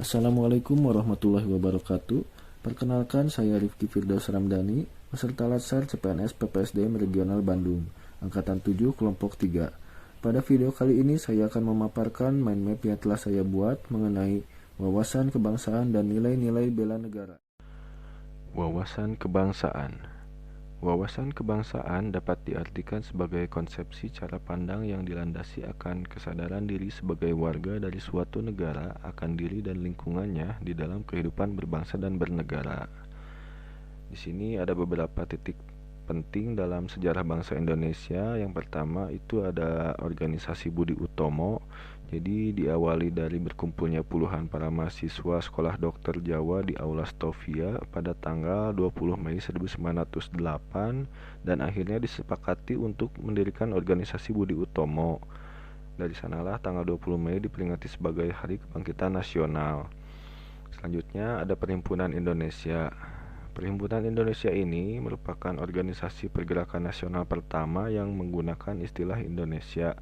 Assalamualaikum warahmatullahi wabarakatuh. Perkenalkan, saya Rifki Firdaus Ramdhani, peserta Latsar CPNS PPSDM Regional Bandung, Angkatan 7, Kelompok 3. Pada video kali ini saya akan memaparkan mind map yang telah saya buat mengenai wawasan kebangsaan dan nilai-nilai bela negara. Wawasan kebangsaan. Wawasan kebangsaan dapat diartikan sebagai konsepsi cara pandang yang dilandasi akan kesadaran diri sebagai warga dari suatu negara akan diri dan lingkungannya di dalam kehidupan berbangsa dan bernegara. Di sini ada beberapa titik penting dalam sejarah bangsa Indonesia. Yang pertama itu ada organisasi Budi Utomo. Jadi diawali dari berkumpulnya puluhan para mahasiswa Sekolah Dokter Jawa di Aula Stovia pada tanggal 20 Mei 1908 dan akhirnya disepakati untuk mendirikan organisasi Budi Utomo. Dari sanalah tanggal 20 Mei diperingati sebagai Hari Kebangkitan Nasional. Selanjutnya ada Perhimpunan Indonesia. Perhimpunan Indonesia ini merupakan organisasi pergerakan nasional pertama yang menggunakan istilah Indonesia.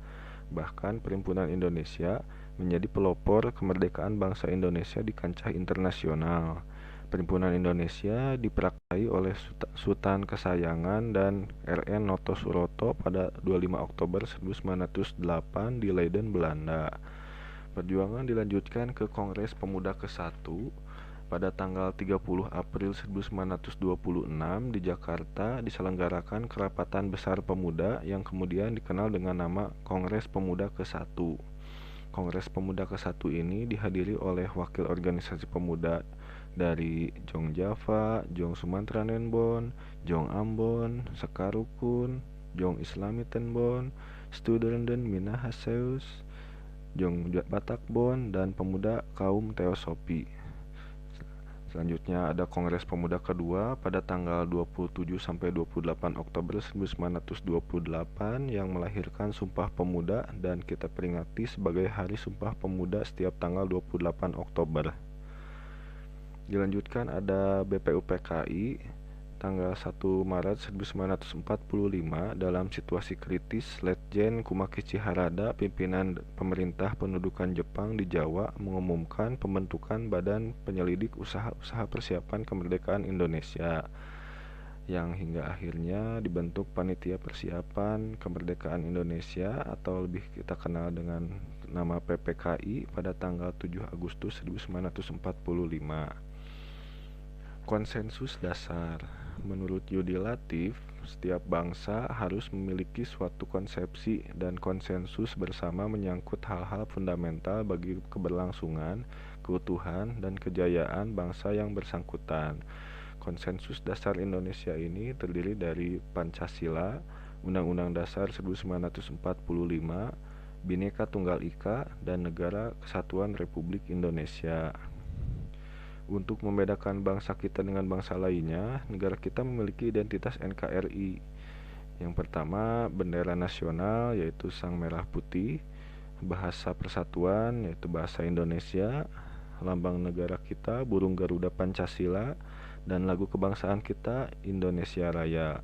Bahkan Perhimpunan Indonesia menjadi pelopor kemerdekaan bangsa Indonesia di kancah internasional. Perhimpunan Indonesia diperakarsai oleh Sultan Kesayangan dan RN Noto Suroto pada 25 Oktober 1908 di Leiden, Belanda. Perjuangan dilanjutkan ke Kongres Pemuda ke-1 pada tanggal 30 April 1926 di Jakarta diselenggarakan Kerapatan Besar Pemuda yang kemudian dikenal dengan nama Kongres Pemuda ke-1. Kongres Pemuda ke-1 ini dihadiri oleh wakil organisasi pemuda dari Jong Java, Jong Sumatra Nenbon, Jong Ambon, Sekarukun, Jong Islami Tenbon, Studeren Minahaseus, Jong Batakbon, dan pemuda kaum Teosopi. Selanjutnya ada Kongres Pemuda kedua pada tanggal 27 sampai 28 Oktober 1928 yang melahirkan Sumpah Pemuda dan kita peringati sebagai Hari Sumpah Pemuda setiap tanggal 28 Oktober. Dilanjutkan ada BPUPKI tanggal 1 Maret 1945 dalam situasi kritis, Letjen Kumakichi Harada, pimpinan pemerintah pendudukan Jepang di Jawa, mengumumkan pembentukan Badan Penyelidik Usaha-usaha Persiapan Kemerdekaan Indonesia yang hingga akhirnya dibentuk Panitia Persiapan Kemerdekaan Indonesia atau lebih kita kenal dengan nama PPKI pada tanggal 7 Agustus 1945. Konsensus dasar. Menurut Yudi Latif, setiap bangsa harus memiliki suatu konsepsi dan konsensus bersama menyangkut hal-hal fundamental bagi keberlangsungan, keutuhan, dan kejayaan bangsa yang bersangkutan. Konsensus dasar Indonesia ini terdiri dari Pancasila, Undang-Undang Dasar 1945, Bhinneka Tunggal Ika, dan Negara Kesatuan Republik Indonesia. Untuk membedakan bangsa kita dengan bangsa lainnya, negara kita memiliki identitas NKRI. Yang pertama, bendera nasional yaitu Sang Merah Putih, bahasa persatuan yaitu bahasa Indonesia, lambang negara kita burung Garuda Pancasila, dan lagu kebangsaan kita Indonesia Raya.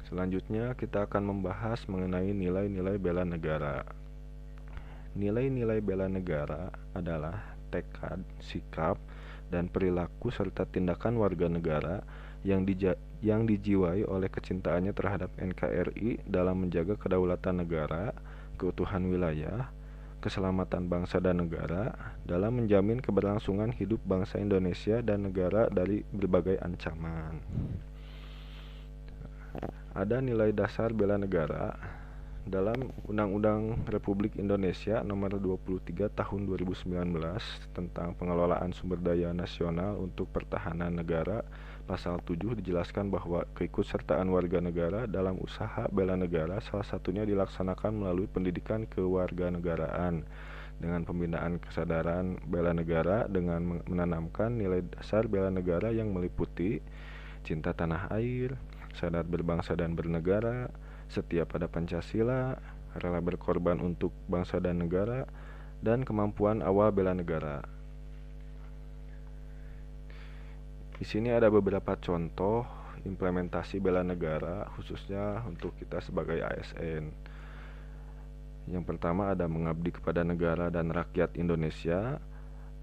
Selanjutnya kita akan membahas mengenai nilai-nilai bela negara. Nilai-nilai bela negara adalah tekad, sikap, dan perilaku serta tindakan warga negara yang dijiwai oleh kecintaannya terhadap NKRI dalam menjaga kedaulatan negara, keutuhan wilayah, keselamatan bangsa dan negara, dalam menjamin keberlangsungan hidup bangsa Indonesia dan negara dari berbagai ancaman. Ada nilai dasar bela negara dalam Undang-Undang Republik Indonesia Nomor 23 Tahun 2019 tentang pengelolaan sumber daya nasional untuk pertahanan negara. Pasal 7 dijelaskan bahwa keikutsertaan warga negara dalam usaha bela negara salah satunya dilaksanakan melalui pendidikan kewarganegaraan dengan pembinaan kesadaran bela negara dengan menanamkan nilai dasar bela negara yang meliputi cinta tanah air, sadar berbangsa dan bernegara, setia pada Pancasila, rela berkorban untuk bangsa dan negara, dan kemampuan awal bela negara. Di sini ada beberapa contoh implementasi bela negara khususnya untuk kita sebagai ASN. Yang pertama ada mengabdi kepada negara dan rakyat Indonesia,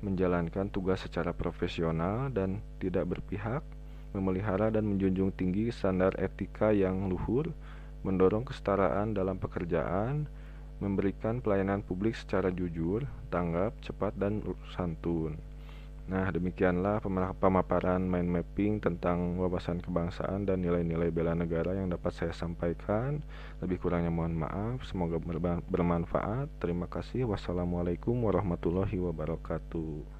menjalankan tugas secara profesional dan tidak berpihak, memelihara dan menjunjung tinggi standar etika yang luhur, mendorong kesetaraan dalam pekerjaan, memberikan pelayanan publik secara jujur, tanggap, cepat, dan santun. Nah, demikianlah pemaparan mind mapping tentang wawasan kebangsaan dan nilai-nilai bela negara yang dapat saya sampaikan. Lebih kurangnya mohon maaf, semoga bermanfaat. Terima kasih. Wassalamualaikum warahmatullahi wabarakatuh.